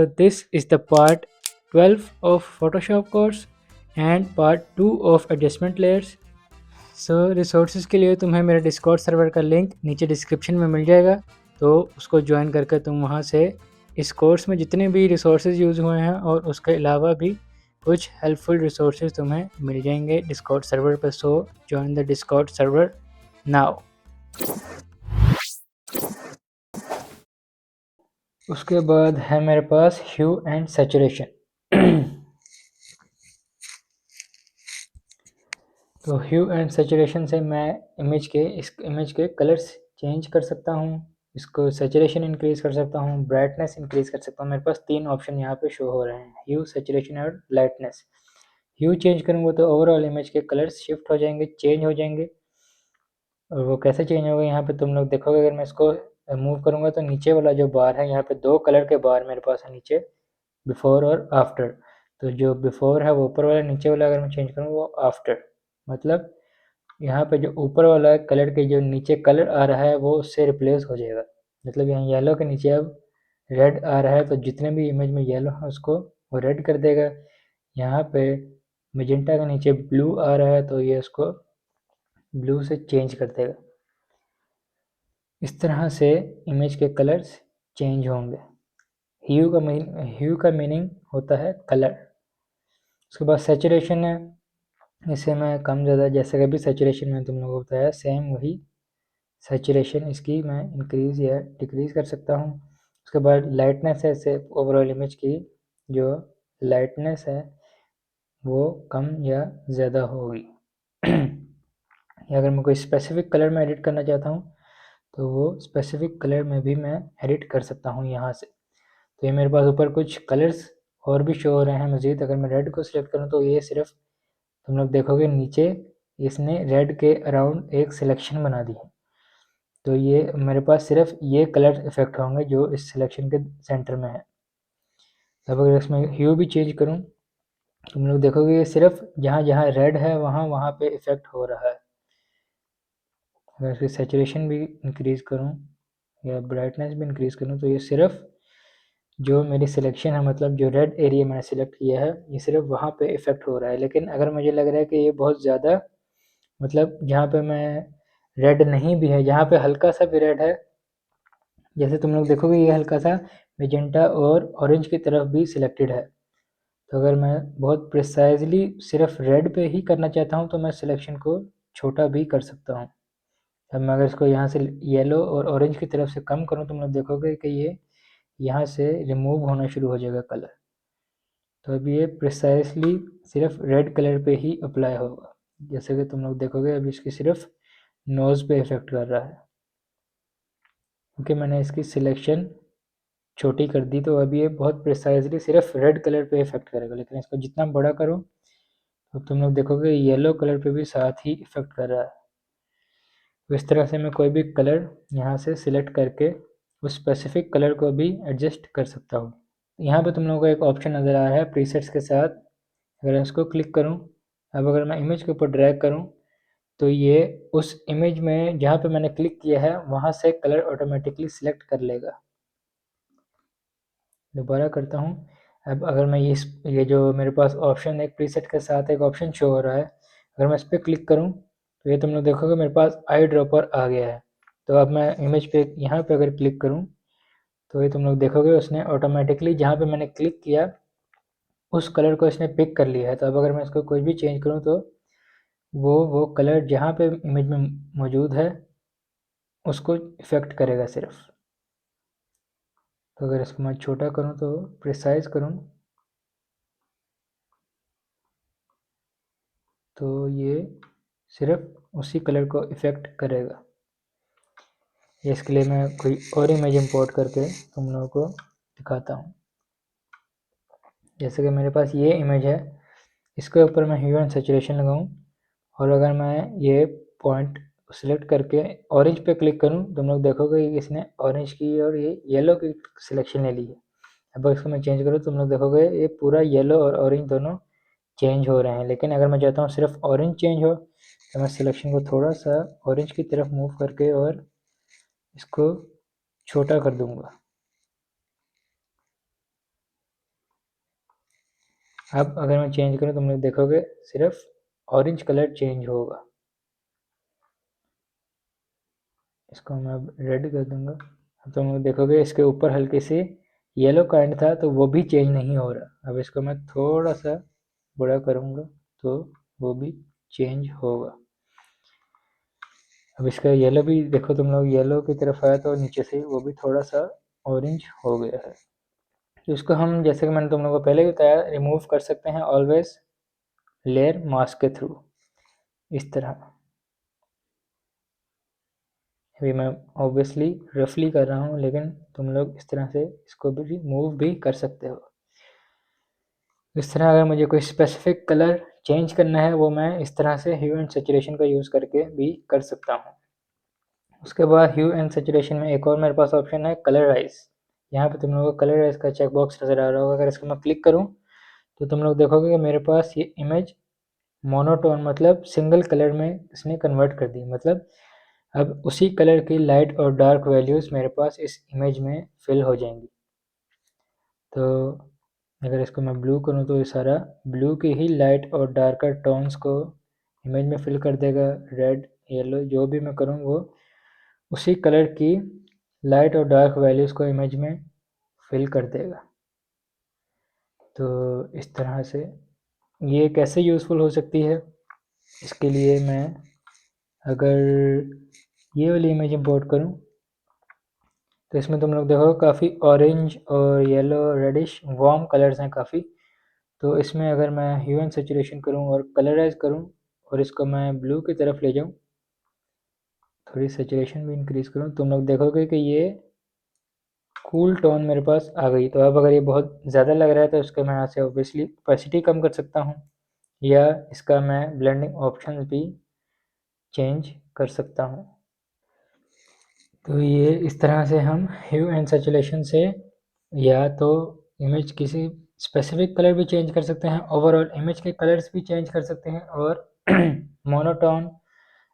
So this is the part 12 of Photoshop course and part 2 of adjustment layers. So resources के लिए तुम्हें मेरे Discord server का link नीचे डिस्क्रिप्शन में मिल जाएगा, तो उसको ज्वाइन करके तुम वहाँ से इस कोर्स में जितने भी रिसोर्सेज यूज़ हुए हैं और उसके अलावा भी कुछ हेल्पफुल रिसोर्सेज तुम्हें मिल जाएंगे डिस्कॉर्ड सर्वर पर। सो join the Discord server now. उसके बाद है मेरे पास ह्यू एंड सैचुरेशन। तो ह्यू एंड सैचुरेशन से मैं इस इमेज के कलर्स चेंज कर सकता हूँ, इसको सैचुरेशन इंक्रीज़ कर सकता हूँ, ब्राइटनेस इंक्रीज़ कर सकता हूँ। मेरे पास 3 ऑप्शन यहाँ पे शो हो रहे हैं, ह्यू, सैचुरेशन और लाइटनेस। ह्यू चेंज करूँगा तो ओवरऑल इमेज के कलर्स शिफ्ट हो जाएंगे, चेंज हो जाएंगे। और वो कैसे चेंज होगा यहाँ पे तुम लोग देखोगे। अगर मैं इसको मूव करूँगा तो नीचे वाला जो बार है, यहाँ पे 2 कलर के बार मेरे पास है नीचे, बिफोर और आफ्टर। तो जो बिफोर है वो ऊपर वाला, नीचे वाला अगर मैं चेंज करूँ वो आफ्टर। मतलब यहाँ पे जो ऊपर वाला कलर के जो नीचे कलर आ रहा है वो उससे रिप्लेस हो जाएगा। मतलब यहाँ येलो के नीचे अब रेड आ रहा है, तो जितने भी इमेज में येलो है उसको वो रेड कर देगा। यहाँ पे मैजेंटा के नीचे ब्लू आ रहा है तो ये उसको ब्लू से चेंज कर देगा। इस तरह से इमेज के कलर्स चेंज होंगे। ह्यू का मीनिंग होता है कलर। उसके बाद सैचुरेशन है, इसे मैं कम ज़्यादा जैसे कभी सैचुरेशन में तुम लोगों को बताया सेम वही सैचुरेशन इसकी मैं इंक्रीज़ या डिक्रीज़ कर सकता हूँ। उसके बाद लाइटनेस है, इसे ओवरऑल इमेज की जो लाइटनेस है वो कम या ज़्यादा होगी। या अगर मैं कोई स्पेसिफिक कलर में एडिट करना चाहता हूँ तो वो स्पेसिफिक कलर में भी मैं एडिट कर सकता हूँ यहाँ से। तो ये मेरे पास ऊपर कुछ कलर्स और भी शो हो रहे हैं मज़ीद। अगर मैं रेड को सिलेक्ट करूँ तो ये सिर्फ तुम लोग देखोगे नीचे इसने रेड के अराउंड एक सिलेक्शन बना दी है। तो ये मेरे पास सिर्फ ये कलर इफेक्ट होंगे जो इस सिलेक्शन के सेंटर में है। अब अगर इसमें ह्यू भी चेंज करूँ तुम लोग देखोगे ये सिर्फ जहाँ जहाँ रेड है वहाँ वहाँ पे इफेक्ट हो रहा है। अगर इसकी सैचुरेशन भी इंक्रीज़ करूँ या ब्राइटनेस भी इंक्रीज़ करूँ तो ये सिर्फ जो मेरी सिलेक्शन है, मतलब जो रेड एरिया मैंने सिलेक्ट किया है, ये सिर्फ वहाँ पे इफेक्ट हो रहा है। लेकिन अगर मुझे लग रहा है कि ये बहुत ज़्यादा, मतलब जहाँ पे मैं रेड नहीं भी है, जहाँ पे हल्का सा भी रेड है, जैसे तुम लोग देखोगे ये हल्का सा मेजेंटा और ऑरेंज की तरफ भी सिलेक्टेड है। तो अगर मैं बहुत प्रिसाइजली सिर्फ रेड पे ही करना चाहता हूँ तो मैं सिलेक्शन को छोटा भी कर सकता हूँ। अब मैं अगर इसको यहाँ से येलो और ऑरेंज की तरफ से कम करूँ तो तुम लोग देखोगे कि ये यहाँ से रिमूव होना शुरू हो जाएगा कलर। तो अब ये प्रिसाइसली सिर्फ रेड कलर पे ही अप्लाई होगा। जैसे कि तुम लोग देखोगे अभी इसकी सिर्फ नोज़ पे इफ़ेक्ट कर रहा है, क्योंकि मैंने इसकी सिलेक्शन छोटी कर दी। तो अभी ये बहुत प्रिसाइजली सिर्फ रेड कलर पे इफ़ेक्ट करेगा। लेकिन इसको जितना बड़ा करूँ तो तुम लोग देखोगे येलो कलर पे भी साथ ही इफ़ेक्ट कर रहा है। तो इस तरह से मैं कोई भी कलर यहाँ से सिलेक्ट करके उस स्पेसिफिक कलर को भी एडजस्ट कर सकता हूँ। यहाँ पे तुम लोगों को एक ऑप्शन नज़र आ रहा है प्रीसेट्स के साथ। अगर मैं इसको क्लिक करूँ, अब अगर मैं इमेज के ऊपर ड्रैग करूँ तो ये उस इमेज में जहाँ पे मैंने क्लिक किया है वहाँ से कलर ऑटोमेटिकली सिलेक्ट कर लेगा। दोबारा करता हूँ। अब अगर मैं ये जो मेरे पास ऑप्शन एक प्रीसेट के साथ एक ऑप्शन शो हो रहा है, अगर मैं इस पर क्लिक करूँ तो ये तुम लोग देखोगे मेरे पास आई ड्रॉपर आ गया है। तो अब मैं इमेज पे यहाँ पे अगर क्लिक करूँ तो ये तुम लोग देखोगे उसने ऑटोमेटिकली जहाँ पे मैंने क्लिक किया उस कलर को इसने पिक कर लिया है। तो अब अगर मैं इसको कुछ भी चेंज करूँ तो वो कलर जहाँ पे इमेज में मौजूद है उसको इफ़ेक्ट करेगा सिर्फ। तो अगर इसको मैं छोटा करूँ तो प्रिसाइज करूँ तो ये सिर्फ उसी कलर को इफ़ेक्ट करेगा। इसके लिए मैं कोई और इमेज इंपोर्ट करके तुम लोगों को दिखाता हूँ। जैसे कि मेरे पास ये इमेज है, इसके ऊपर मैं ह्यू एंड सैचुरेशन लगाऊँ और अगर मैं ये पॉइंट सेलेक्ट करके ऑरेंज पे क्लिक करूँ तुम लोग देखोगे कि इसने ऑरेंज की और ये येलो की सिलेक्शन ले ली है। अब इसको मैं चेंज करूँ तुम लोग देखोगे ये पूरा येलो और ऑरेंज दोनों चेंज हो रहे हैं। लेकिन अगर मैं चाहता हूँ सिर्फ ऑरेंज चेंज हो तो मैं सिलेक्शन को थोड़ा सा ऑरेंज की तरफ मूव करके और इसको छोटा कर दूंगा। अब अगर मैं चेंज करूँ तुम लोग देखोगे सिर्फ ऑरेंज कलर चेंज होगा। इसको मैं अब रेड कर दूंगा। अब तुम लोग देखोगे इसके ऊपर हल्की सी येलो काइंड था तो वो भी चेंज नहीं हो रहा। अब इसको मैं थोड़ा सा बड़ा करूँगा तो वो भी चेंज होगा। अब इसका येलो भी देखो तुम लोग, येलो की तरफ आया तो नीचे से वो भी थोड़ा सा ऑरेंज हो गया है। तो इसको हम जैसे कि मैंने तुम लोगों को पहले भी बताया रिमूव कर सकते हैं ऑलवेज लेयर मास्क के थ्रू, इस तरह। अभी मैं ऑब्वियसली रफली कर रहा हूँ लेकिन तुम लोग इस तरह से इसको भी रिमूव भी कर सकते हो। इस तरह अगर मुझे कोई स्पेसिफिक कलर चेंज करना है वो मैं इस तरह से ह्यू एंड सैचुरेशन का यूज़ करके भी कर सकता हूँ। उसके बाद ह्यू एंड सैचुरेशन में एक और मेरे पास ऑप्शन है कलराइज। यहाँ पे तुम लोगों को कलराइज का चेक बॉक्स नज़र आ रहा होगा। अगर इसको मैं क्लिक करूँ तो तुम लोग देखोगे कि मेरे पास ये इमेज मोनोटोन मतलब सिंगल कलर में इसने कन्वर्ट कर दी। मतलब अब उसी कलर की लाइट और डार्क वैल्यूज़ मेरे पास इस इमेज में फिल हो जाएंगी। तो अगर इसको मैं ब्लू करूँ तो ये सारा ब्लू की ही लाइट और डार्कर टोन्स को इमेज में फिल कर देगा। रेड, येलो जो भी मैं करूँ वो उसी कलर की लाइट और डार्क वैल्यूज़ को इमेज में फिल कर देगा। तो इस तरह से ये कैसे यूज़फुल हो सकती है, इसके लिए मैं अगर ये वाली इमेज इंपोर्ट करूँ तो इसमें तुम लोग देखो काफ़ी ऑरेंज और येलो रेडिश वार्म कलर्स हैं काफ़ी। तो इसमें अगर मैं ह्यू एंड सैचुरेशन करूँ और कलराइज करूँ और इसको मैं ब्लू की तरफ ले जाऊँ, थोड़ी सैचुरेशन भी इंक्रीज़ करूँ, तुम लोग देखोगे कि ये कूल टोन मेरे पास आ गई। तो अब अगर ये बहुत ज़्यादा लग रहा है तो इसको मैं यहाँ से ऑब्वियसली ओपेसिटी कम कर सकता हूँ या इसका मैं ब्लेंडिंग ऑप्शन भी चेंज कर सकता हूँ। तो ये इस तरह से हम ह्यू एंड सैचुरेशन से या तो इमेज किसी स्पेसिफिक कलर भी चेंज कर सकते हैं, ओवरऑल इमेज के कलर्स भी चेंज कर सकते हैं और मोनोटोन,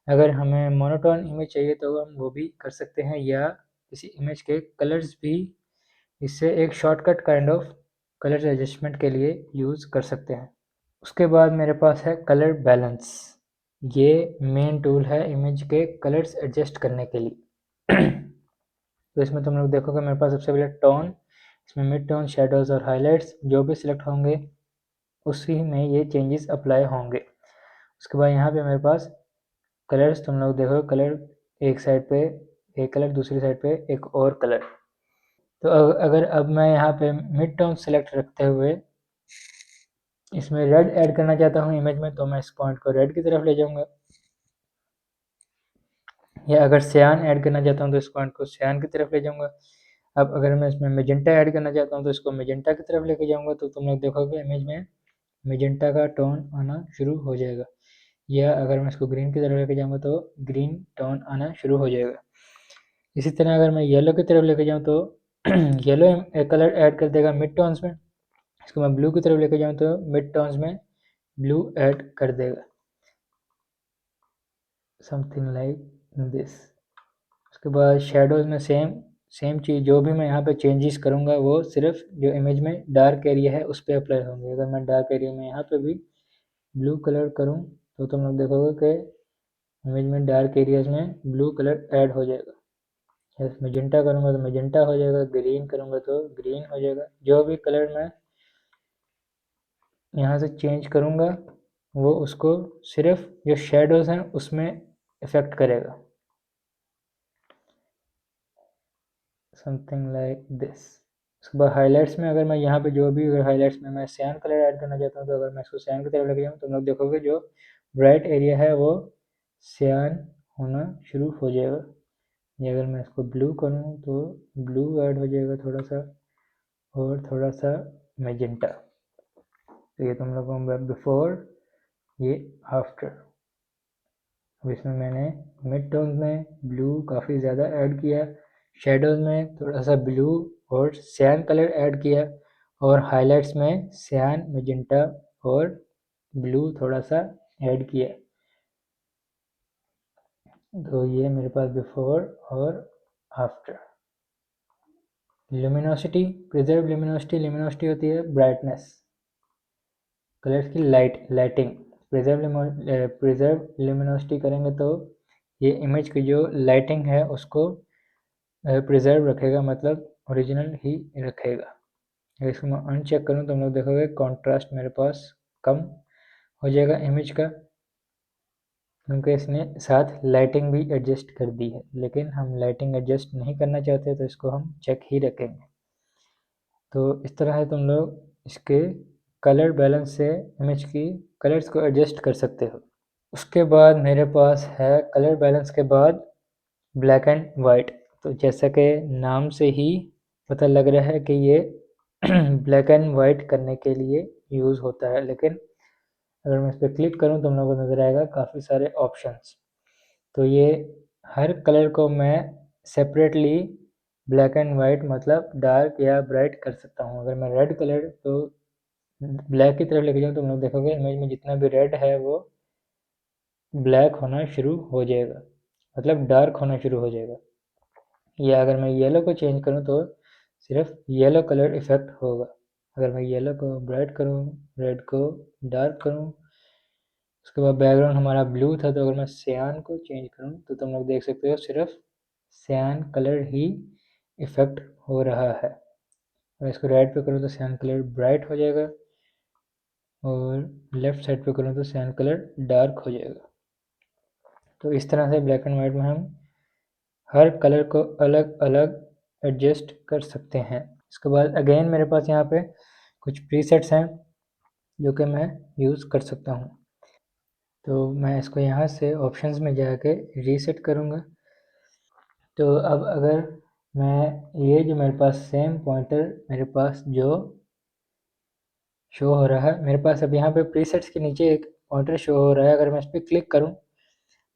अगर हमें मोनोटोन इमेज चाहिए तो हम वो भी कर सकते हैं या किसी इमेज के कलर्स भी इससे एक shortcut kind of colour adjustment के लिए यूज़ कर सकते हैं। उसके बाद मेरे पास है कलर बैलेंस। ये मेन टूल है इमेज के कलर्स एडजस्ट करने के लिए। तो इसमें तुम लोग देखोगे मेरे पास सबसे पहले टोन, इसमें मिड टोन, शेडोज़ और हाइलाइट्स जो भी सिलेक्ट होंगे उसी में ये चेंजेस अप्लाई होंगे। उसके बाद यहाँ पे मेरे पास कलर्स, तुम लोग देखो कलर एक साइड पे एक कलर, दूसरी साइड पे एक और कलर। तो अगर अब मैं यहाँ पे मिड टोन सेलेक्ट रखते हुए इसमें रेड ऐड करना चाहता हूँ इमेज में तो मैं इस पॉइंट को रेड की तरफ ले जाऊँगा, या अगर सियान ऐड करना चाहता हूँ तो इस पॉइंट को सियान की तरफ ले जाऊँगा। अब अगर मैं इसमें मेजेंटा ऐड करना चाहता हूँ तो इसको मेजेंटा की तरफ लेके जाऊँगा। तो तुम लोग देखोगे इमेज में मेजेंटा का टोन आना शुरू हो जाएगा, या अगर मैं इसको ग्रीन की तरफ लेके जाऊँगा तो ग्रीन टोन आना शुरू हो जाएगा। इसी तरह अगर मैं येलो की तरफ लेके जाऊँ तो येलो कलर ऐड कर देगा मिड टोन्स में। इसको मैं ब्लू की तरफ लेके जाऊँ तो मिड टोन्स में ब्लू ऐड कर देगा, समथिंग लाइक दिस। उसके बाद शेडोज़ में सेम चीज़, जो भी मैं यहाँ पे चेंजेस करूँगा वो सिर्फ जो इमेज में डार्क एरिया है उस पर अप्लाई होंगे। अगर मैं डार्क एरिया में यहाँ पे भी ब्लू कलर करूँ तो तुम लोग देखोगे कि इमेज में डार्क एरियाज में ब्लू कलर ऐड हो जाएगा। मैजेंटा करूँगा तो मैजेंटा हो जाएगा, ग्रीन करूँगा तो ग्रीन हो जाएगा। जो भी कलर मैं यहाँ से चेंज करूँगा वो उसको सिर्फ जो शेडोज़ हैं उसमें इफ़ेक्ट करेगा, समथिंग लाइक दिस। उसके बाद हाइलाइट्स में अगर मैं यहाँ पे जो भी, अगर हाइलाइट्स में मैं सियान कलर ऐड करना चाहता हूँ तो अगर मैं इसको सियान की तरफ लेके जाऊँ तो हम लोग देखोगे जो ब्राइट एरिया है वो सियान होना शुरू हो जाएगा। या अगर मैं इसको ब्लू करूँ तो ब्लू ऐड हो जाएगा थोड़ा सा, और थोड़ा सा मैजेंटा। तो ये तुम लोगों को बिफोर, ये आफ्टर। अब इसमें मैंने मिड टोन में ब्लू काफ़ी ज़्यादा ऐड किया, शेडोज़ में थोड़ा सा ब्लू और सियान कलर ऐड किया, और हाइलाइट्स में सियान, मैजेंटा और ब्लू थोड़ा सा ऐड किया। तो ये मेरे पास बिफोर और after. Luminosity, preserve luminosity, luminosity होती है ब्राइटनेस। कलर्स की लाइटिंग प्रिजर्व ल्यूमिनोसिटी करेंगे तो ये इमेज की जो लाइटिंग है उसको प्रिजर्व रखेगा, मतलब ओरिजिनल ही रखेगा। अगर इसको मैं अनचेक करूँ तो हम लोग देखोगे कॉन्ट्रास्ट मेरे पास कम हो जाएगा इमेज का, क्योंकि इसने साथ लाइटिंग भी एडजस्ट कर दी है। लेकिन हम लाइटिंग एडजस्ट नहीं करना चाहते तो इसको हम चेक ही रखेंगे। तो इस तरह है तुम लोग इसके कलर बैलेंस से इमेज की कलर्स को एडजस्ट कर सकते हो। उसके बाद मेरे पास है कलर बैलेंस के बाद ब्लैक एंड वाइट। तो जैसा कि नाम से ही पता लग रहा है कि ये ब्लैक एंड वाइट करने के लिए यूज़ होता है, लेकिन अगर मैं इस पर क्लिक करूँ तो हम लोग को नज़र आएगा काफ़ी सारे ऑप्शंस। तो ये हर कलर को मैं सेपरेटली ब्लैक एंड वाइट मतलब डार्क या ब्राइट कर सकता हूँ। अगर मैं रेड कलर तो ब्लैक की तरफ लेके जाऊँ तो हम लोग देखोगे इमेज में जितना भी रेड है वो ब्लैक होना शुरू हो जाएगा, मतलब डार्क होना शुरू हो जाएगा। या अगर मैं येलो को चेंज करूँ तो सिर्फ येलो कलर इफेक्ट होगा। अगर मैं येलो को ब्राइट करूँ, रेड को डार्क करूँ, उसके बाद बैकग्राउंड हमारा ब्लू था तो अगर मैं सियान को चेंज करूँ तो तुम लोग देख सकते हो सिर्फ सियान कलर ही इफेक्ट हो रहा है। और इसको राइट पे करूँ तो सियान कलर ब्राइट हो जाएगा, और लेफ़्ट साइड पे करूँ तो सियान कलर डार्क हो जाएगा। तो इस तरह से ब्लैक एंड वाइट में हम हर कलर को अलग अलग एडजस्ट कर सकते हैं। इसके बाद अगेन मेरे पास यहाँ पे कुछ प्रीसेट्स हैं जो कि मैं यूज़ कर सकता हूँ। तो मैं इसको यहाँ से ऑप्शंस में जाके रीसेट करूँगा। तो अब अगर मैं ये जो मेरे पास सेम पॉइंटर मेरे पास जो शो हो रहा है, मेरे पास अब यहाँ पे प्रीसेट्स के नीचे एक पॉइंटर शो हो रहा है। अगर मैं इस पर क्लिक करूँ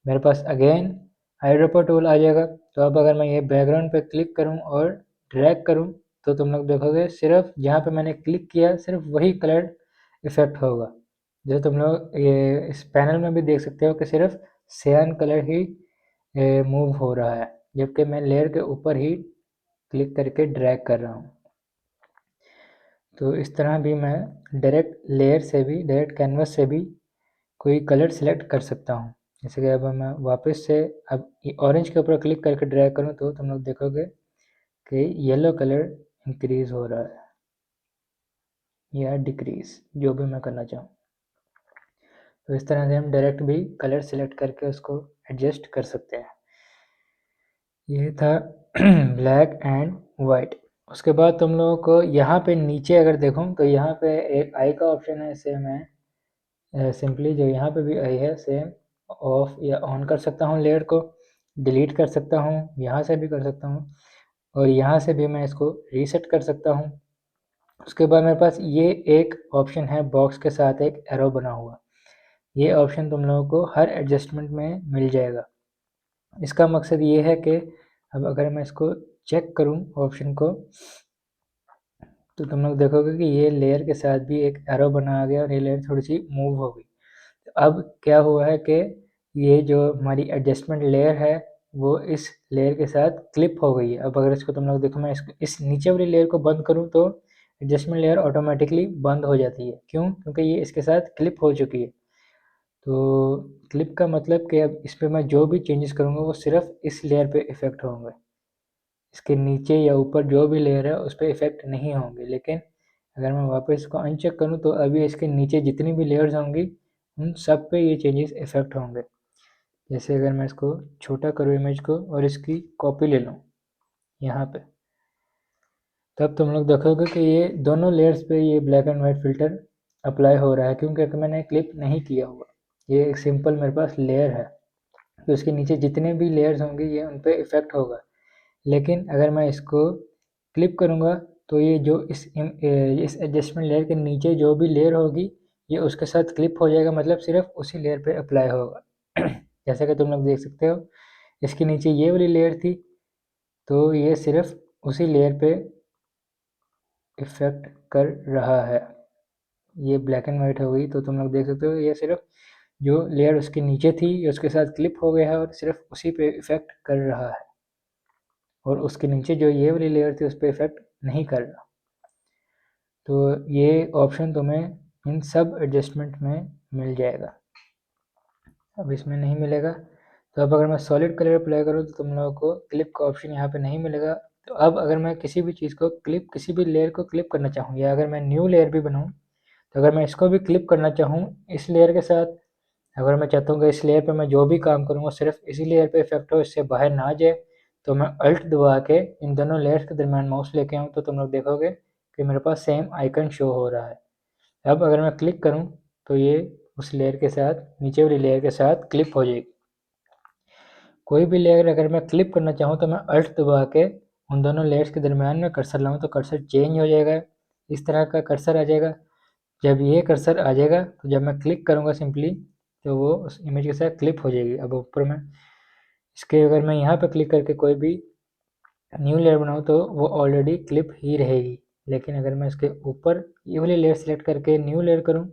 मेरे पास अगेन आईड्रॉपर टूल आ जाएगा। तो अब अगर मैं ये बैकग्राउंड पे क्लिक करूँ और ड्रैग करूँ तो तुम लोग देखोगे सिर्फ जहाँ पे मैंने क्लिक किया सिर्फ वही कलर इफेक्ट होगा। जो तुम लोग ये इस पैनल में भी देख सकते हो कि सिर्फ सियान कलर ही मूव हो रहा है, जबकि मैं लेयर के ऊपर ही क्लिक करके ड्रैग कर रहा हूँ। तो इस तरह भी मैं डायरेक्ट लेयर से भी, डायरेक्ट कैनवस से भी कोई कलर सिलेक्ट कर सकता हूँ। जैसे कि अब मैं वापस से अब ऑरेंज के ऊपर क्लिक करके ड्रैग करूँ तो तुम लोग देखोगे कि येलो कलर इंक्रीज हो रहा है या डिक्रीज, जो भी मैं करना चाहूँ। तो इस तरह से हम डायरेक्ट भी कलर सिलेक्ट करके उसको एडजस्ट कर सकते हैं। ये था ब्लैक एंड वाइट। उसके बाद तुम लोगों को यहाँ पे नीचे अगर देखूँ तो यहाँ पे एक आई का ऑप्शन है। इसे मैं सिंपली जो यहाँ पे भी आई है सेम ऑफ या ऑन कर सकता हूँ, लेयर को डिलीट कर सकता हूँ, यहाँ से भी कर सकता हूँ, और यहाँ से भी मैं इसको रीसेट कर सकता हूँ। उसके बाद मेरे पास ये एक ऑप्शन है बॉक्स के साथ एक एरो बना हुआ। ये ऑप्शन तुम लोगों को हर एडजस्टमेंट में मिल जाएगा। इसका मकसद ये है कि अब अगर मैं इसको चेक करूँ ऑप्शन को तो तुम लोग देखोगे कि ये लेयर के साथ भी एक एरो बना आ गया और ये लेयर थोड़ी सी मूव हो गई। तो अब क्या हुआ है कि ये जो हमारी एडजस्टमेंट लेयर है वो इस लेयर के साथ क्लिप हो गई है। अब अगर इसको तुम लोग देखो, मैं इस नीचे वाली लेयर को बंद करूँ तो एडजस्टमेंट लेयर ऑटोमेटिकली बंद हो जाती है। क्यों? क्योंकि ये इसके साथ क्लिप हो चुकी है। तो क्लिप का मतलब कि अब इस पर मैं जो भी चेंजेस करूँगा वो सिर्फ इस लेयर पे इफ़ेक्ट होंगे, इसके नीचे या ऊपर जो भी लेयर है उस पर इफ़ेक्ट नहीं होंगे। लेकिन अगर मैं वापस इसको अनचेक करूँ तो अभी इसके नीचे जितनी भी लेयर्स होंगी उन सब पे ये चेंजेस इफ़ेक्ट होंगे। जैसे अगर मैं इसको छोटा करूँ इमेज को और इसकी कॉपी ले लूँ यहाँ पे, तब तुम लोग देखोगे कि ये दोनों लेयर्स पे ये black and white filter apply हो रहा है, क्योंकि मैंने क्लिप नहीं किया हुआ। ये एक सिंपल मेरे पास लेयर है तो इसके नीचे जितने भी लेयर्स होंगे ये उन पर इफ़ेक्ट होगा। लेकिन अगर मैं इसको क्लिप करूँगा तो ये जो इस एडजस्टमेंट लेयर के नीचे जो भी लेयर होगी ये उसके साथ क्लिप हो जाएगा, मतलब सिर्फ उसी लेयर पे अप्लाई होगा। जैसा कि तुम लोग देख सकते हो इसके नीचे ये वाली लेयर थी तो ये सिर्फ उसी लेयर पे इफ़ेक्ट कर रहा है। ये ब्लैक एंड वाइट हो गई तो तुम लोग देख सकते हो ये सिर्फ जो लेयर उसके नीचे थी ये उसके साथ क्लिप हो गया है और सिर्फ उसी पे इफ़ेक्ट कर रहा है, और उसके नीचे जो ये वाली लेयर थी उस पर इफ़ेक्ट नहीं कर रहा। तो ये ऑप्शन तुम्हें इन सब एडजस्टमेंट में मिल जाएगा। अब इसमें नहीं मिलेगा, तो अब अगर मैं सॉलिड कलर अप्लाई करूँ तो तुम लोगों को क्लिप का ऑप्शन यहाँ पे नहीं मिलेगा। तो अब अगर मैं किसी भी चीज़ को क्लिप, किसी भी लेयर को क्लिप करना चाहूँ, या अगर मैं न्यू लेयर भी बनाऊँ, तो अगर मैं इसको भी क्लिप करना चाहूँ इस लेयर के साथ, अगर मैं चाहता हूँ कि इस लेयर पे मैं जो भी काम करूँगा सिर्फ इसी लेयर पे इफेक्ट हो, इससे बाहर ना जाए, तो मैं अल्ट दबा के इन दोनों लेयर्स के दरम्यान माउस लेके आऊँ तो तुम लोग देखोगे कि मेरे पास सेम आइकन शो हो रहा है। अब अगर मैं क्लिक करूँ तो ये उस लेयर के साथ, नीचे वाली लेयर के साथ क्लिप हो जाएगी। कोई भी लेयर अगर मैं क्लिप करना चाहूँ तो मैं अल्ट दबा के उन दोनों लेयर्स के दरम्यान में कर्सर लाऊँ तो कर्सर चेंज हो जाएगा, इस तरह का कर्सर आ जाएगा। जब ये कर्सर आ जाएगा तो जब मैं क्लिक करूँगा सिंपली तो वो उस इमेज के साथ क्लिप हो जाएगी। अब ऊपर में इसके अगर मैं यहाँ पर क्लिक करके कोई भी न्यू लेयर बनाऊँ तो वो ऑलरेडी क्लिप ही रहेगी, लेकिन अगर मैं इसके ऊपर ये वाली लेयर सेलेक्ट करके न्यू लेयर करूँ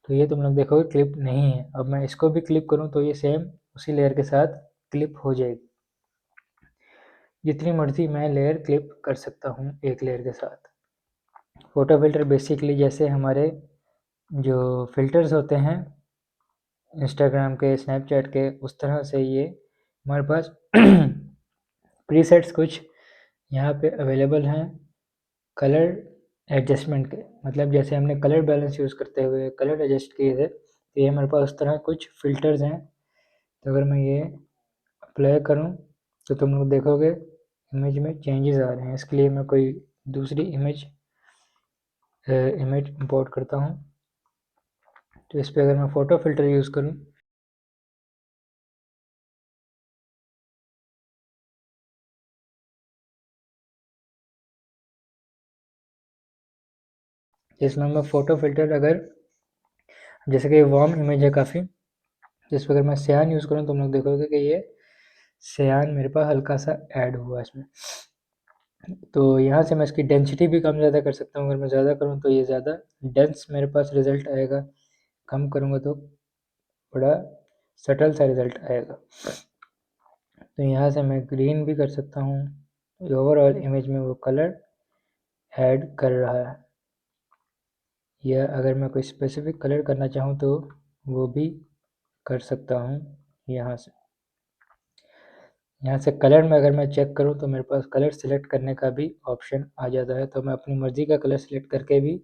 तो ये तुम लोग देखोगे क्लिप नहीं है। अब मैं इसको भी क्लिक करूँ तो ये सेम उसी लेयर के साथ क्लिप हो जाएगी। जितनी मर्जी मैं लेयर क्लिप कर सकता हूँ एक लेयर के साथ। फोटो फिल्टर बेसिकली जैसे हमारे जो फिल्टर्स होते हैं इंस्टाग्राम के, स्नैपचैट के, उस तरह से ये हमारे पास प्रीसेट्स कुछ यहाँ पे अवेलेबल हैं कलर एडजस्टमेंट के। मतलब जैसे हमने कलर बैलेंस यूज़ करते हुए कलर एडजस्ट किए थे, तो ये हमारे पास उस तरह कुछ फ़िल्टर्स हैं। तो अगर मैं ये अप्लाई करूँ तो तुम लोग देखोगे इमेज में चेंजेस आ रहे हैं। इसके लिए मैं कोई दूसरी इमेज इंपोर्ट करता हूँ। तो इस पर अगर मैं फ़ोटो फ़िल्टर यूज़ करूँ जिसमें मैं फ़ोटो फ़िल्टर अगर जैसे कि वार्म इमेज है काफ़ी, जिस पर अगर मैं सियान यूज़ करूँ तो तुम लोग देखोगे कि ये सियान मेरे पास हल्का सा ऐड हुआ इसमें। तो यहाँ से मैं इसकी डेंसिटी भी कम ज़्यादा कर सकता हूँ। अगर मैं ज़्यादा करूँ तो ये ज़्यादा डेंस मेरे पास रिज़ल्ट आएगा, कम करूँगा तो बड़ा सटल सा रिज़ल्ट आएगा। तो यहाँ से मैं ग्रीन भी कर सकता हूँ, ओवरऑल इमेज में वो कलर ऐड कर रहा है। या अगर मैं कोई स्पेसिफिक कलर करना चाहूँ तो वो भी कर सकता हूँ। यहाँ से कलर में अगर मैं चेक करूँ तो मेरे पास कलर सेलेक्ट करने का भी ऑप्शन आ जाता है। तो मैं अपनी मर्ज़ी का कलर सेलेक्ट करके भी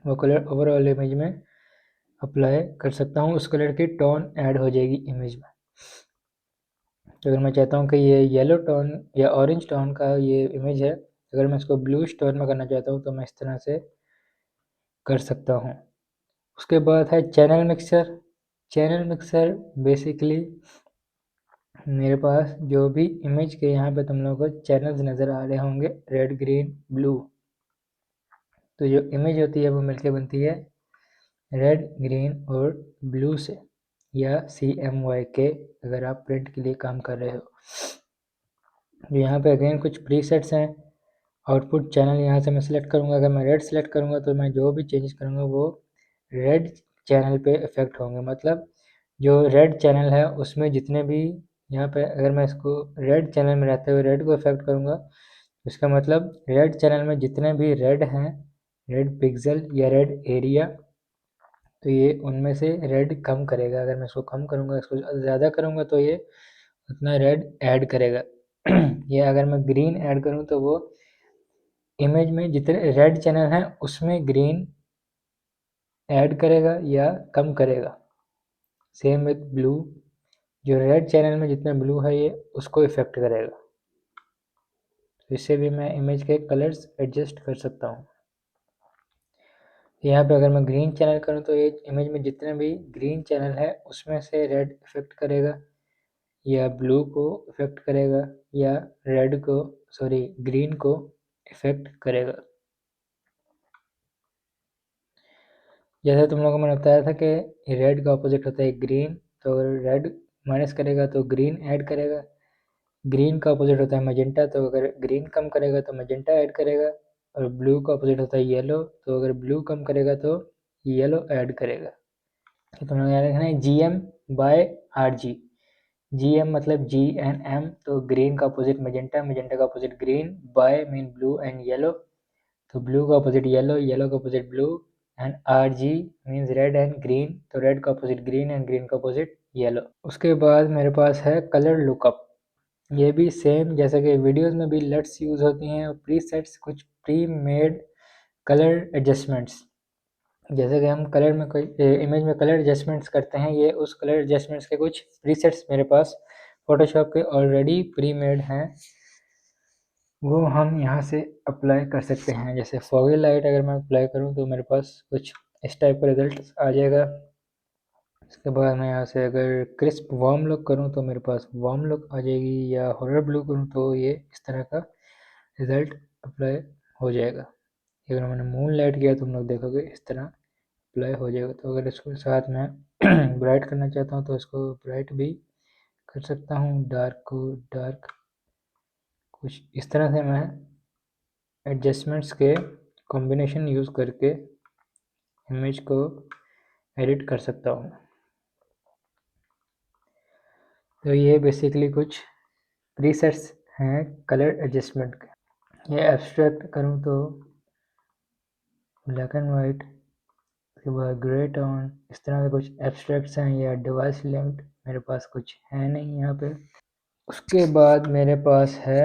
वो कलर ओवरऑल इमेज में अप्लाई कर सकता हूँ। उस कलर की टोन ऐड हो जाएगी इमेज में। तो अगर मैं चाहता हूँ कि ये येलो टोन या ऑरेंज टोन का ये इमेज है, अगर मैं इसको ब्लूइश टोन में करना चाहता हूँ तो मैं इस तरह से कर सकता हूँ। उसके बाद है channel mixer. Channel mixer basically मेरे पास जो भी इमेज के यहाँ पे तुम लोगों को चैनल्स नज़र आ रहे होंगे रेड, ग्रीन, ब्लू, तो जो इमेज होती है वो मिलके बनती है रेड, ग्रीन और ब्लू से, या CMYK अगर आप प्रिंट के लिए काम कर रहे हो। यहाँ पे अगेन कुछ प्रीसेट्स हैं। आउटपुट चैनल यहाँ से मैं सिलेक्ट करूँगा। अगर मैं रेड सेलेक्ट करूँगा तो मैं जो भी चेंजेस करूँगा वो रेड चैनल पे इफ़ेक्ट होंगे। मतलब जो रेड चैनल है उसमें जितने भी यहाँ पे अगर मैं इसको रेड चैनल में रहते हुए रेड को इफ़ेक्ट करूँगा, इसका मतलब रेड चैनल में जितने भी रेड हैं, रेड पिक्सल या रेड एरिया, तो ये उनमें से रेड कम करेगा। अगर मैं इसको कम करूँगा, इसको ज़्यादा करूँगा तो ये उतना रेड ऐड करेगा। या अगर मैं ग्रीन ऐड करूँ तो वो इमेज में जितने रेड चैनल हैं उसमें ग्रीन ऐड करेगा या कम करेगा। सेम विथ ब्लू, जो रेड चैनल में जितना ब्लू है ये उसको इफ़ेक्ट करेगा। तो इससे भी मैं इमेज के कलर्स एडजस्ट कर सकता हूँ। यहाँ पे अगर मैं ग्रीन चैनल करूँ तो ये इमेज में जितने भी ग्रीन चैनल है उसमें से रेड इफ़ेक्ट करेगा या ब्लू को इफ़ेक्ट करेगा या रेड को, सॉरी, ग्रीन को इफ़ेक्ट करेगा। जैसे तुम लोगों को मैंने बताया था कि रेड का ऑपोजिट होता है ग्रीन, तो अगर रेड माइनस करेगा तो ग्रीन ऐड करेगा। ग्रीन का अपोजिट होता है मैजेंटा, तो अगर ग्रीन कम करेगा तो मैजेंटा ऐड करेगा। और ब्लू का अपोजिट होता है येलो, तो अगर ब्लू कम करेगा तो येलो ऐड करेगा। तो तुम लोग याद रखना है GM/RG। GM मतलब GNM, तो ग्रीन का अपोजिट मैजेंटा, मैजेंटा का opposite green, B Y mean blue and yellow, तो ब्लू का अपोजिट येलो, येलो का opposite blue, and R G means red and green, तो रेड का अपोजिट ग्रीन एंड ग्रीन का अपोजिट येलो। उसके बाद मेरे पास है कलर लुकअप। ये भी सेम जैसे कि वीडियोस में भी लेट्स यूज़ होती हैं और प्री सेट्स, कुछ प्री मेड कलर एडजस्टमेंट्स। जैसे कि हम कलर में कोई इमेज में कलर एडजस्टमेंट्स करते हैं, ये उस कलर एडजस्टमेंट्स के कुछ प्रीसेट्स मेरे पास फोटोशॉप के ऑलरेडी प्री मेड हैं, वो हम यहाँ से अप्लाई कर सकते हैं। जैसे फॉगी लाइट अगर मैं अप्लाई करूँ तो मेरे पास कुछ इस टाइप का रिजल्ट आ जाएगा। इसके बाद मैं यहाँ से अगर क्रिस्प वार्म लुक करूँ तो मेरे पास वार्म लुक आ जाएगी, या हॉरर ब्लू करूँ तो ये इस तरह का रिजल्ट अप्लाई हो जाएगा। अगर मैंने मून लाइट किया तो तुम लोग देखोगे इस तरह अप्लाई हो जाएगा। तो अगर इसको साथ में ब्राइट करना चाहता हूँ तो इसको ब्राइट भी कर सकता हूँ, डार्क को डार्क, कुछ इस तरह से मैं एडजस्टमेंट्स के कॉम्बिनेशन यूज़ करके इमेज को एडिट कर सकता हूँ। तो ये बेसिकली कुछ प्रीसेट्स हैं कलर एडजस्टमेंट के। ये एब्स्ट्रैक्ट करूँ तो ब्लैक एंड वाइट, उसके बाद ग्रे टोन, इस तरह के कुछ एब्स्ट्रैक्ट्स हैं। या डिवाइस लिंक्ड मेरे पास कुछ है नहीं यहाँ पे। उसके बाद मेरे पास है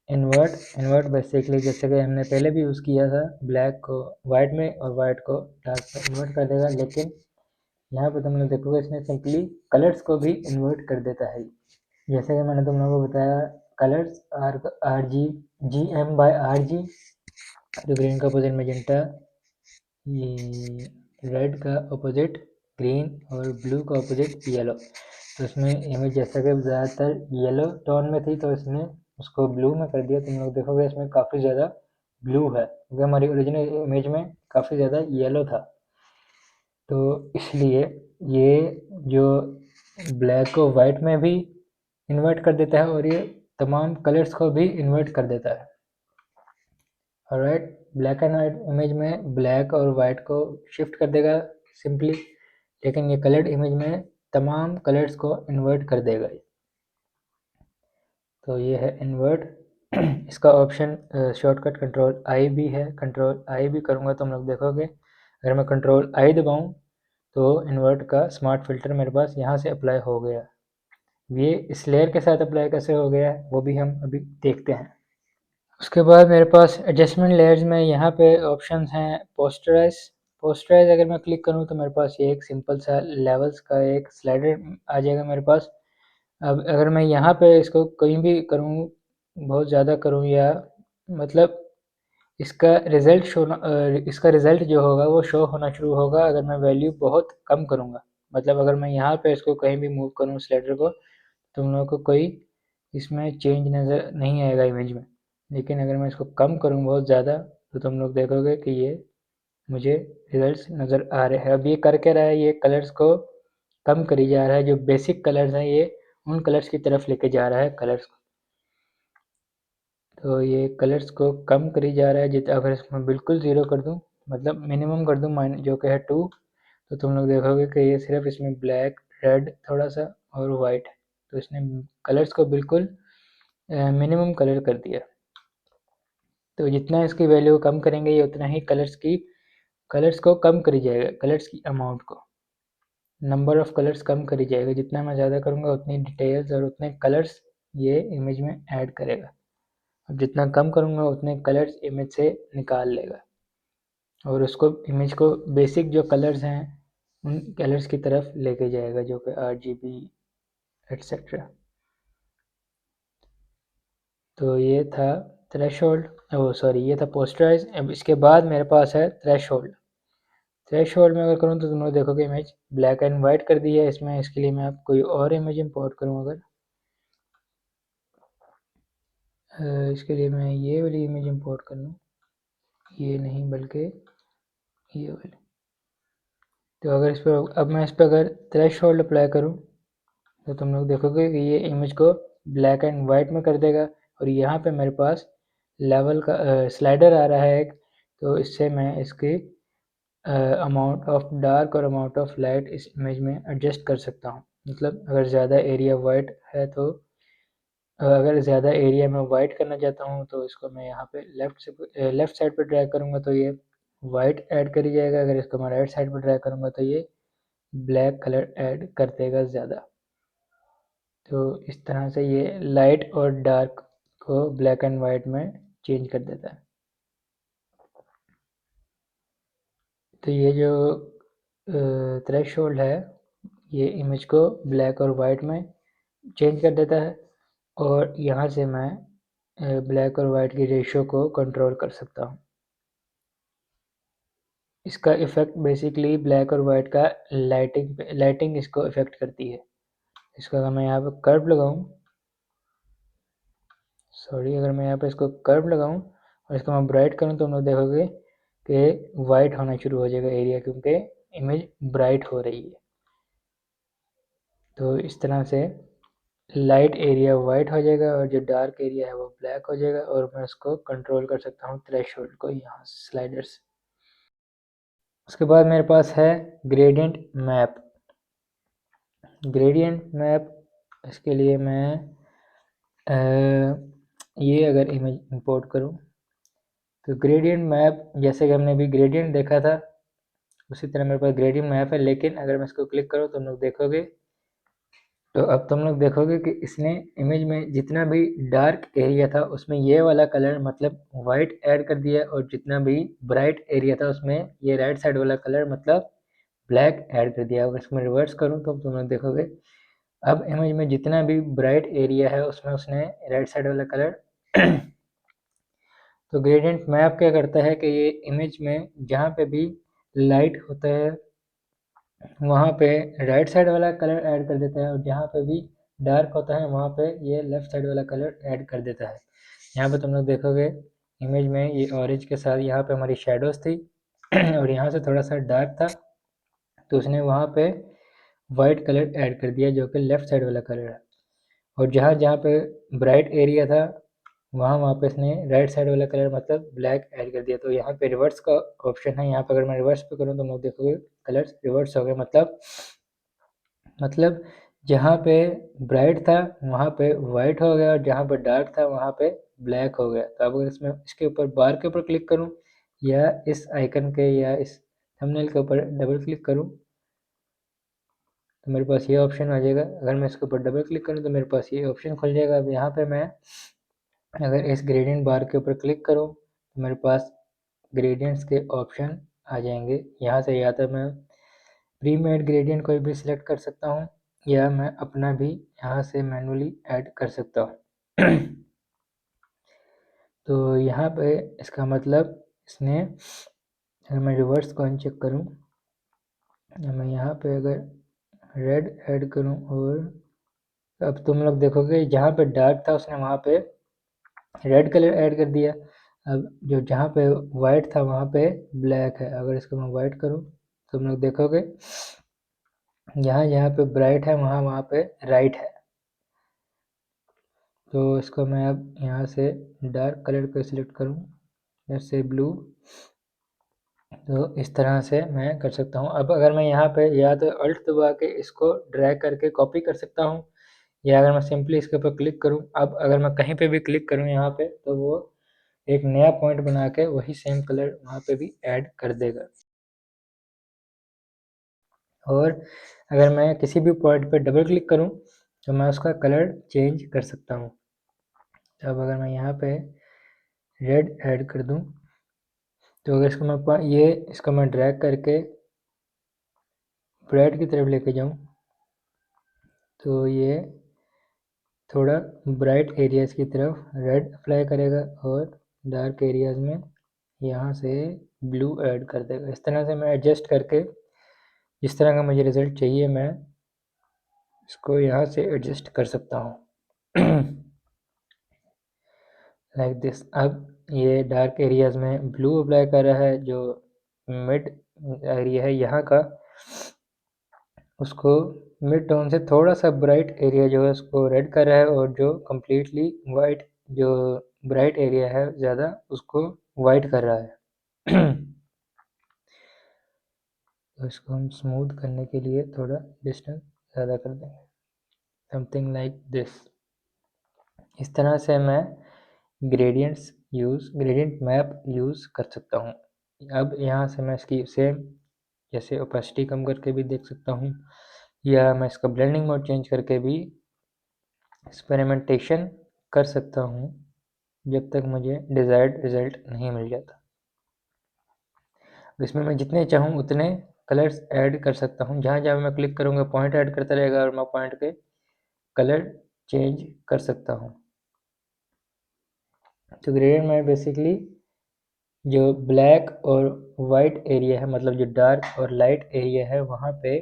इन्वर्ट। इन्वर्ट बेसिकली जैसे कि हमने पहले भी यूज़ किया था, ब्लैक को वाइट में और वाइट को डार्क में इन्वर्ट कर देगा, लेकिन यहाँ पे तुम लोग देखोगे इसने सिंपली कलर्स को भी इन्वर्ट कर देता है। जैसे कि मैंने तुम लोगों को बताया, colours R G G M B Y R G, तो ग्रीन का अपोजिट मैजेंटा, ये रेड का अपोजिट ग्रीन और ब्लू का अपोजिट येलो। तो इसमें इमेज जैसा कि ज़्यादातर येलो टोन में थी तो इसने उसको ब्लू में कर दिया। तुम लोग देखोगे इसमें काफ़ी ज़्यादा ब्लू है, क्योंकि हमारी ओरिजिनल इमेज में काफ़ी ज़्यादा येलो था। तो इसलिए ये जो ब्लैक को वाइट में भी इन्वर्ट कर देता है और ये तमाम कलर्स को भी इन्वर्ट कर देता है। Alright, black and white image में ब्लैक और वाइट को शिफ्ट कर देगा सिंपली, लेकिन ये कलर्ड इमेज में तमाम कलर्स को इन्वर्ट कर देगा। तो ये है इन्वर्ट। इसका ऑप्शन शॉर्टकट कंट्रोल आई भी है। कंट्रोल आई भी करूँगा तो हम लोग देखोगे, अगर मैं कंट्रोल आई दबाऊँ तो इन्वर्ट का स्मार्ट फिल्टर मेरे पास यहाँ से अप्लाई हो गया। ये इस लेयर के साथ अप्लाई कैसे हो गया है वो भी हम अभी देखते हैं। उसके बाद मेरे पास एडजस्टमेंट लेयर्स में यहाँ पे ऑप्शंस हैं पोस्टराइज। पोस्टराइज अगर मैं क्लिक करूँ तो मेरे पास ये एक सिंपल सा लेवल्स का एक स्लाइडर आ जाएगा मेरे पास। अब अगर मैं यहाँ पे इसको कहीं भी करूँ, बहुत ज़्यादा करूँ, या मतलब इसका रिज़ल्ट जो होगा वो शो होना शुरू होगा अगर मैं वैल्यू बहुत कम करूँगा। मतलब अगर मैं यहाँ पे इसको कहीं भी मूव करूँ स्लाइडर को, तुम लोगों को कोई इसमें चेंज नज़र नहीं आएगा इमेज में। लेकिन अगर मैं इसको कम करूँ बहुत ज़्यादा तो तुम लोग देखोगे कि ये मुझे रिजल्ट्स नज़र आ रहे हैं। अब ये कर क्या रहा है, ये कलर्स को कम करी जा रहा है। जो बेसिक कलर्स हैं ये उन कलर्स की तरफ लेके जा रहा है कलर्स को। तो ये कलर्स को कम करी जा रहा है। जितना अगर इसमें बिल्कुल ज़ीरो कर दूँ, मतलब मिनिमम कर दूँ जो कि है 2, तो तुम लोग देखोगे कि ये सिर्फ इसमें ब्लैक, रेड थोड़ा सा और वाइट, तो इसने कलर्स को बिल्कुल मिनिमम कलर कर दिया। तो जितना इसकी वैल्यू कम करेंगे ये उतना ही कलर्स को कम करी जाएगा, कलर्स की अमाउंट को, नंबर ऑफ कलर्स कम करी जाएगा। जितना मैं ज़्यादा करूँगा उतनी डिटेल्स और उतने कलर्स ये इमेज में ऐड करेगा। अब जितना कम करूँगा उतने कलर्स इमेज से निकाल लेगा और उसको इमेज को बेसिक जो कलर्स हैं उन कलर्स की तरफ लेके जाएगा, जो कि RGB एट्सेट्रा। तो ये था थ्रेशोल्ड, ओ सॉरी, ये था पोस्टराइज। अब इसके बाद मेरे पास है थ्रेशोल्ड। थ्रेशोल्ड में अगर करूँ तो तुम लोग देखोगे इमेज ब्लैक एंड वाइट कर दी है इसमें। इसके लिए मैं आप कोई और इमेज इंपोर्ट करूँ अगर, इसके लिए मैं ये वाली इमेज इंपोर्ट कर लूँ, ये नहीं बल्कि ये वाली। तो अगर इस पर अब मैं इस पर अगर थ्रेशोल्ड अप्लाई करूँ तो तुम लोग देखोगे कि ये इमेज को ब्लैक एंड वाइट में कर देगा। और यहाँ पे मेरे पास लेवल का स्लाइडर आ रहा है एक, तो इससे मैं इसकी अमाउंट ऑफ डार्क और अमाउंट ऑफ लाइट इस इमेज में एडजस्ट कर सकता हूँ। मतलब अगर ज़्यादा एरिया वाइट है तो अगर ज़्यादा एरिया में वाइट करना चाहता हूँ तो इसको मैं यहाँ पे लेफ़्ट साइड पर ड्रैग करूँगा तो ये वाइट ऐड करी जाएगा। अगर इसको मैं राइट साइड पर ड्रैग करूँगा तो ये ब्लैक कलर ऐड कर देगा ज़्यादा। तो इस तरह से ये लाइट और डार्क को ब्लैक एंड वाइट में चेंज कर देता है। तो ये जो थ्रेशोल्ड है ये इमेज को ब्लैक और वाइट में चेंज कर देता है, और यहाँ से मैं ब्लैक और वाइट की रेशियो को कंट्रोल कर सकता हूँ। इसका इफ़ेक्ट बेसिकली ब्लैक और वाइट का लाइटिंग इसको इफ़ेक्ट करती है। इसको अगर मैं यहाँ पे कर्व लगाऊँ, अगर मैं यहाँ पे इसको कर्व लगाऊँ और इसको मैं ब्राइट करूँ तो हम लोग देखोगे कि वाइट होना शुरू हो जाएगा एरिया, क्योंकि इमेज ब्राइट हो रही है। तो इस तरह से लाइट एरिया वाइट हो जाएगा और जो डार्क एरिया है वो ब्लैक हो जाएगा, और मैं उसको कंट्रोल कर सकता हूँ थ्रेशोल्ड को यहाँ स्लाइडर से। उसके बाद मेरे पास है ग्रेडियंट मैप। ग्रेडियंट मैप, इसके लिए मैं ये अगर इमेज इंपोर्ट करूँ तो ग्रेडियंट मैप, जैसे कि हमने अभी ग्रेडियंट देखा था उसी तरह मेरे पास ग्रेडियंट मैप है। लेकिन अगर मैं इसको क्लिक करूँ तो हम लोग देखोगे, तो अब तुम लोग देखोगे कि इसने इमेज में जितना भी डार्क एरिया था उसमें ये वाला कलर मतलब वाइट ऐड कर दिया, और जितना भी ब्राइट एरिया था उसमें ये राइट साइड वाला कलर मतलब ब्लैक ऐड कर दिया। अगर इसमें रिवर्स करूँ तो तुम लोग देखोगे अब इमेज में जितना भी ब्राइट एरिया है उसमें उसने राइट साइड वाला कलर तो ग्रेडियंट मैप क्या करता है कि ये इमेज में जहाँ पे भी लाइट होता है वहाँ पे राइट साइड वाला कलर ऐड कर देता है, और जहाँ पे भी डार्क होता है वहाँ पे ये लेफ्ट साइड वाला कलर ऐड कर देता है। यहाँ पे तुम लोग देखोगे इमेज में ये ऑरेंज के साथ यहाँ पे हमारी शेडोज थी और यहाँ से थोड़ा सा डार्क था, तो उसने वहाँ पे वाइट कलर ऐड कर दिया जो कि लेफ्ट साइड वाला कलर है। और जहाँ जहाँ पे ब्राइट एरिया था वहाँ पे इसने राइट साइड वाला कलर मतलब ब्लैक ऐड कर दिया। तो यहाँ पे रिवर्स का ऑप्शन है, यहाँ पे अगर मैं रिवर्स पे करूँ तो लोग देखोगे कलर्स रिवर्स हो गए। मतलब जहाँ पे ब्राइट था वहाँ पे वाइट हो गया, और जहाँ पे डार्क था वहाँ पे ब्लैक हो गया। तो अब अगर इसमें इसके ऊपर बार के ऊपर क्लिक करूँ या इस आइकन के या इस थंबनेल के ऊपर डबल क्लिक करूँ तो मेरे पास ये ऑप्शन आ जाएगा। अगर मैं इसके ऊपर डबल क्लिक करूँ तो मेरे पास ये ऑप्शन खुल जाएगा। अब यहाँ पे मैं अगर इस ग्रेडियंट बार के ऊपर क्लिक करूँ तो मेरे पास ग्रेडियंट्स के ऑप्शन आ जाएंगे। यहाँ से या तो मैं प्री मेड ग्रेडियंट कोई भी सिलेक्ट कर सकता हूँ या मैं अपना भी यहाँ से मैनुअली ऐड कर सकता हूँ तो यहाँ पे इसका मतलब इसने, अगर मैं रिवर्स को अनचेक करूँ या मैं यहाँ पे अगर रेड ऐड करूँ, और अब तुम लोग देखोगे जहाँ पे डार्क था उसने वहाँ पे रेड कलर ऐड कर दिया। अब जो जहाँ पे वाइट था वहाँ पे ब्लैक है। अगर इसको मैं वाइट करूँ तो तुम लोग देखोगे यहाँ जहाँ पे ब्राइट है वहाँ वहाँ पे राइट है। तो इसको मैं अब यहाँ से डार्क कलर को सिलेक्ट करूँ जैसे ब्लू, तो इस तरह से मैं कर सकता हूँ। अब अगर मैं यहाँ पे या तो अल्ट दबा के इसको ड्रैग करके कॉपी कर सकता हूँ, या अगर मैं सिंपली इसके ऊपर क्लिक करूँ, अब अगर मैं कहीं पे भी क्लिक करूँ यहाँ पे तो वो एक नया पॉइंट बना के वही सेम कलर वहाँ पे भी ऐड कर देगा। और अगर मैं किसी भी पॉइंट पे डबल क्लिक करूँ तो मैं उसका कलर चेंज कर सकता हूँ। अब अगर मैं यहाँ पे रेड ऐड कर दूँ तो अगर इसको मैं ड्रैग करके ब्राइट की तरफ लेके जाऊँ तो ये थोड़ा ब्राइट एरियाज़ की तरफ रेड अप्लाई करेगा और डार्क एरियाज़ में यहाँ से ब्लू ऐड कर देगा। इस तरह से मैं एडजस्ट करके जिस तरह का मुझे रिज़ल्ट चाहिए मैं इसको यहाँ से एडजस्ट कर सकता हूँ लाइक दिस। अब ये डार्क एरियाज़ में ब्लू अप्लाई कर रहा है, जो मिड एरिया है यहाँ का उसको मिड टोन से थोड़ा सा ब्राइट एरिया जो है उसको रेड कर रहा है, और जो कम्प्लीटली वाइट जो ब्राइट एरिया है ज़्यादा उसको वाइट कर रहा है तो इसको हम स्मूथ करने के लिए थोड़ा डिस्टेंस ज़्यादा कर देंगे, समथिंग लाइक दिस। इस तरह से मैं ग्रेडियंट मैप यूज़ कर सकता हूँ। अब यहाँ से मैं इसकी सेम जैसे ओपेसिटी कम करके भी देख सकता हूँ, या मैं इसका ब्लेंडिंग मोड चेंज करके भी एक्सपेरिमेंटेशन कर सकता हूँ जब तक मुझे डिज़ायर्ड रिजल्ट नहीं मिल जाता। इसमें मैं जितने चाहूँ उतने कलर्स ऐड कर सकता हूँ। जहाँ जहाँ मैं क्लिक करूँगा पॉइंट ऐड करता रहेगा और मैं पॉइंट के कलर चेंज कर सकता हूँ। तो ग्रेडियंट में बेसिकली जो ब्लैक और वाइट एरिया है, मतलब जो डार्क और लाइट एरिया है, वहाँ पे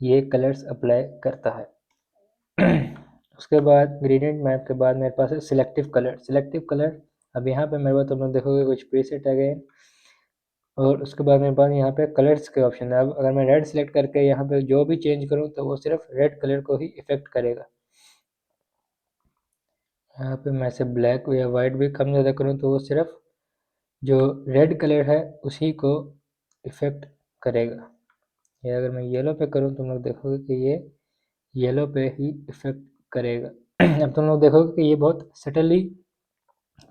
ये कलर्स अप्लाई करता है। उसके बाद ग्रेडियंट मैप के बाद मेरे पास है सिलेक्टिव कलर। सिलेक्टिव कलर अब यहाँ पे मेरे पास तुम लोग देखोगे कुछ प्रीसेट आ गए, और उसके बाद मेरे पास यहाँ पे कलर्स के ऑप्शन है। अब अगर मैं रेड सेलेक्ट करके यहाँ पे जो भी चेंज करूँ तो वो सिर्फ रेड कलर को ही इफेक्ट करेगा। यहाँ पे मैं से ब्लैक या वाइट भी कम ज़्यादा करूँ तो वो सिर्फ जो रेड कलर है उसी को इफेक्ट करेगा। या अगर मैं येलो पे करूँ तुम लोग देखोगे कि ये येलो पे ही इफेक्ट करेगा। अब तुम लोग देखोगे कि ये बहुत सटली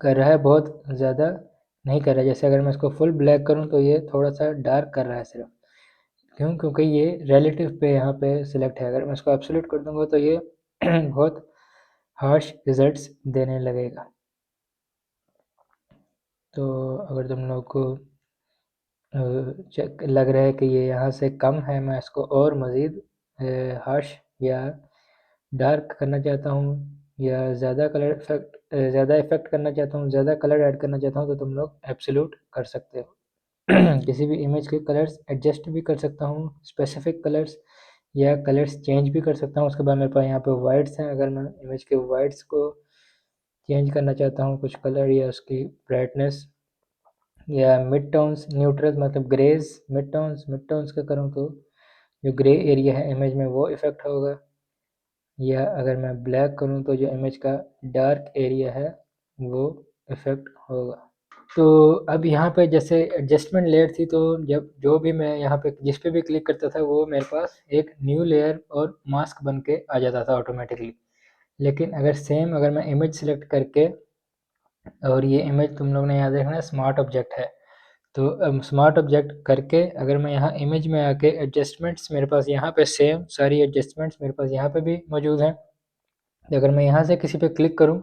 कर रहा है, बहुत ज़्यादा नहीं कर रहा है। जैसे अगर मैं इसको फुल ब्लैक करूँ तो ये थोड़ा सा डार्क कर रहा है सिर्फ। क्यों? क्योंकि ये रिलेटिव पे यहाँ पे सिलेक्ट है। अगर मैं इसको एब्सोल्यूट कर दूंगा तो ये बहुत हार्श रिजल्ट्स देने लगेगा। तो अगर तुम लोग को लग रहा है कि ये यहाँ से कम है, मैं इसको और मज़ीद हार्श या डार्क करना चाहता हूँ, या ज़्यादा कलर इफेक्ट ज़्यादा इफेक्ट करना चाहता हूँ, ज़्यादा कलर ऐड करना चाहता हूँ, तो तुम लोग एब्सोल्यूट कर सकते हो। किसी भी इमेज के कलर्स एडजस्ट भी कर सकता हूँ, स्पेसिफिक कलर्स या कलर्स चेंज भी कर सकता हूँ। उसके बाद मेरे पास यहाँ पे वाइट्स हैं। अगर मैं इमेज के वाइट्स को चेंज करना चाहता हूँ कुछ कलर या उसकी ब्राइटनेस, या मिड टोन्स न्यूट्रल मतलब ग्रेज मिड टोन्स का करूँ तो जो ग्रे एरिया है इमेज में वो इफ़ेक्ट होगा। या अगर मैं ब्लैक करूँ तो जो इमेज का डार्क एरिया है वो इफ़ेक्ट होगा। तो अब यहाँ पे जैसे एडजस्टमेंट लेयर थी, तो जब जो भी मैं यहाँ पे जिस पे भी क्लिक करता था वो मेरे पास एक न्यू लेयर और मास्क बन के आ जाता था ऑटोमेटिकली। लेकिन अगर सेम अगर मैं इमेज सेलेक्ट करके, और ये इमेज तुम लोग ने याद रखना स्मार्ट ऑब्जेक्ट है, तो स्मार्ट ऑब्जेक्ट करके अगर मैं यहाँ इमेज में आके एडजस्टमेंट्स मेरे पास यहाँ पे सेम सारी एडजस्टमेंट्स मेरे पास यहाँ पे भी मौजूद हैं। तो अगर मैं यहाँ से किसी पे क्लिक करूँ,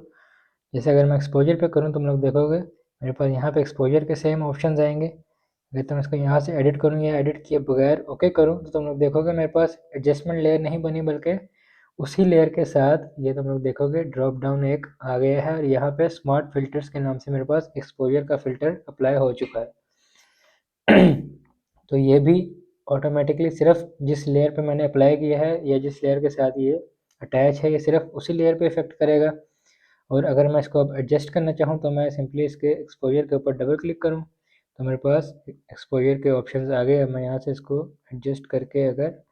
जैसे अगर मैं एक्सपोजर पे करूँ, तुम लोग देखोगे मेरे पास यहाँ पे एक्सपोजर के सेम ऑप्शंस आएंगे। अगर तो मैं इसको यहाँ से एडिट करूँ या एडिट किए बगैर ओके करूँ तो तुम लोग देखोगे मेरे पास एडजस्टमेंट लेयर नहीं बनी, बल्कि उसी लेयर के साथ ये तुम लोग देखोगे ड्रॉप डाउन एक आ गया है, और यहाँ पे स्मार्ट फिल्टर्स के नाम से मेरे पास एक्सपोजर का फिल्टर अप्लाई हो चुका है। तो ये भी ऑटोमेटिकली सिर्फ जिस लेयर पे मैंने अप्लाई किया है या जिस लेयर के साथ ये अटैच है, ये सिर्फ उसी लेयर पे इफेक्ट करेगा। और अगर मैं इसको अब एडजस्ट करना चाहूँ तो मैं सिंपली इसके एक्सपोजर के ऊपर डबल क्लिक करूँ तो मेरे पास एक्सपोजर के ऑप्शंस आ गए। अब मैं यहाँ से इसको एडजस्ट करके अगर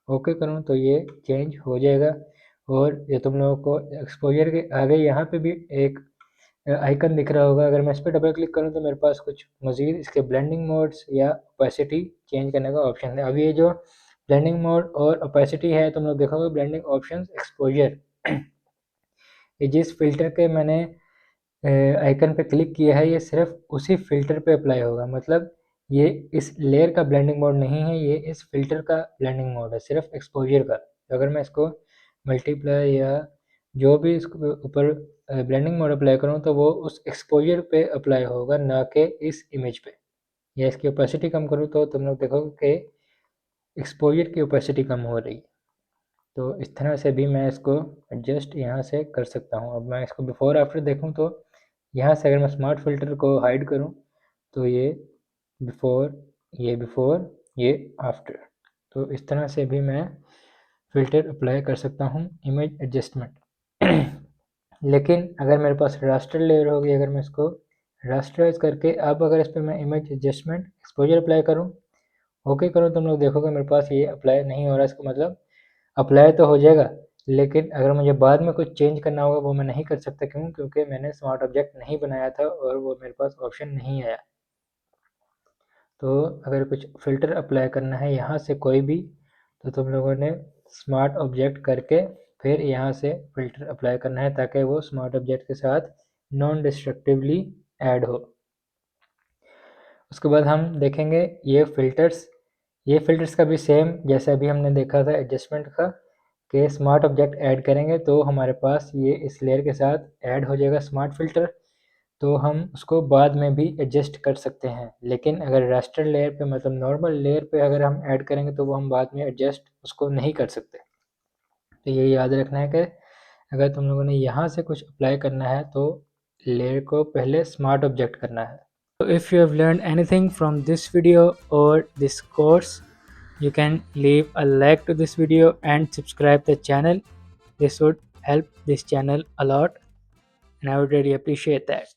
ओके करूँ तो ये चेंज हो जाएगा। और ये तुम लोगों को एक्सपोजर के आगे यहाँ पे भी एक आइकन दिख रहा होगा। अगर मैं इस पर डबल क्लिक करूँ तो मेरे पास कुछ मज़ीद इसके ब्लेंडिंग मोड्स या ओपेसिटी चेंज करने का ऑप्शन है। अब ये जो ब्लेंडिंग मोड और ओपेसिटी है, तुम लोग देखोगे ब्लेंडिंग ऑप्शन एक्सपोजर, ये जिस फिल्टर के मैंने आइकन पे क्लिक किया है ये सिर्फ उसी फिल्टर पे अप्लाई होगा। मतलब ये इस लेयर का ब्लेंडिंग मोड नहीं है, ये इस फिल्टर का ब्लेंडिंग मोड है, सिर्फ एक्सपोजर का। तो अगर मैं इसको मल्टीप्लाई या जो भी इसको ऊपर ब्लेंडिंग मोड अप्लाई करूँ तो वो उस एक्सपोजर पे अप्लाई होगा, ना कि इस इमेज पे। या इसकी ओपेसिटी कम करूँ तो तुम लोग देखोगे कि एक्सपोजर की ओपेसिटी कम हो रही है। तो इस तरह से भी मैं इसको एडजस्ट यहाँ से कर सकता हूँ। अब मैं इसको बिफोर आफ्टर देखूँ तो यहाँ से अगर मैं स्मार्ट फिल्टर को हाइड करूँ तो ये बिफोर ये आफ्टर। तो इस तरह से भी मैं फ़िल्टर अप्लाई कर सकता हूँ इमेज एडजस्टमेंट। लेकिन अगर मेरे पास रास्टर लेयर होगी, अगर मैं इसको रास्टराइज करके अब अगर इस पर मैं इमेज एडजस्टमेंट एक्सपोजर अप्लाई करूँ, ओके करूँ, तो हम लोग देखोगे मेरे पास ये अप्लाई नहीं हो रहा। इसका मतलब अप्लाई तो हो जाएगा, लेकिन अगर मुझे बाद में कुछ चेंज करना होगा वो मैं नहीं कर सकता। क्यों? क्योंकि मैंने स्मार्ट ऑब्जेक्ट नहीं बनाया था और वो मेरे पास ऑप्शन नहीं आया। तो अगर कुछ फ़िल्टर अप्लाई करना है यहाँ से कोई भी, तो तुम लोगों ने स्मार्ट ऑब्जेक्ट करके फिर यहाँ से फ़िल्टर अप्लाई करना है, ताकि वो स्मार्ट ऑब्जेक्ट के साथ नॉन डिस्ट्रक्टिवली ऐड हो। उसके बाद हम देखेंगे ये फ़िल्टर्स का भी सेम जैसे अभी हमने देखा था एडजस्टमेंट का कि स्मार्ट ऑब्जेक्ट ऐड करेंगे तो हमारे पास ये इस लेयर के साथ ऐड हो जाएगा स्मार्ट फ़िल्टर, तो हम उसको बाद में भी एडजस्ट कर सकते हैं। लेकिन अगर रास्टर लेयर पे मतलब नॉर्मल लेयर पे अगर हम ऐड करेंगे तो वो हम बाद में एडजस्ट उसको नहीं कर सकते। तो ये याद रखना है कि अगर तुम लोगों ने यहाँ से कुछ अप्लाई करना है तो लेयर को पहले स्मार्ट ऑब्जेक्ट करना है। So if you have learned anything from this video or this course, you can leave a like to this video and subscribe the channel. This would help this channel a lot and I would really appreciate that.